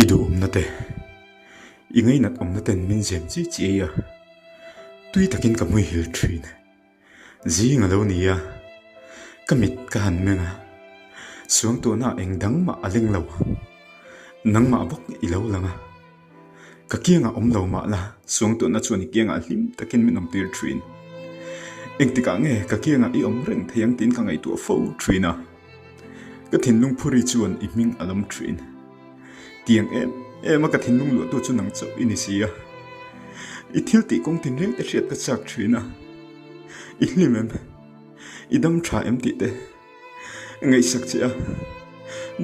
Idu omnate ingay nat omnaten min zem chi chi ya tui takin ka mui hil thin zi nga lo ni ya kamit ka han menga suang to na engdang ma aling lo nang ma bok I lo langa ka kianga om lo ma la suang to na chuani kianga hlim takin min om tir thin engtika nge ka kianga I om reng thayang tin ka ngai tu fo thina ka thinlung phuri chuan I ming alam thin tiang em ka thinlung lo tu chu nang chau inisia I thil ti kong tin reng te hriat ka chak thina I hlimem I dam tha em ti te ngai sak chia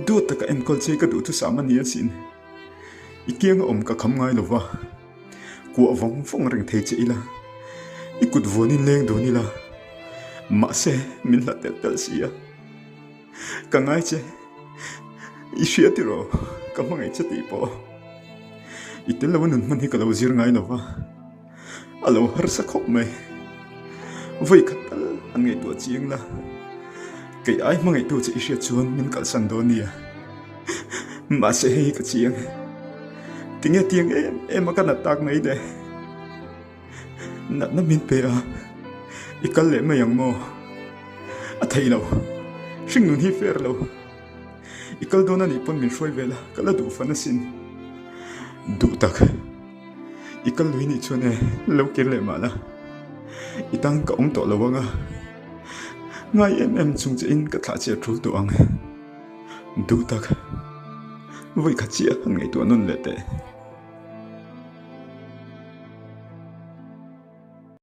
do ta ka em kol chei ka du tu samania sin I kiang om ka kham ngai lova ku avong phong reng thei che ila I kut vonin leng do ni la ma se min la tel tel sia ka ngai che I hriatiro ka mangai che ti po I tel lawan nun man hi ka lo zir ngai lova alo har sa khop mai voi khatal an ngai to chiang la kai ai mangai to che I hriat chuan min kal san do nia ma se hei ka chiang tinge tiang em ka na tak mai de na min pe a I kal le ma yang mo a thei lo hring nun hi fer lo I kal do na ni pon min hroi vela kala du fa na sin du tak I kal lui ni chuan e lo ker le ma la I tang ka om to lo wanga ngai em chung che in ka tha che thul tu ang du tak voi kha chia han ngai tu non le te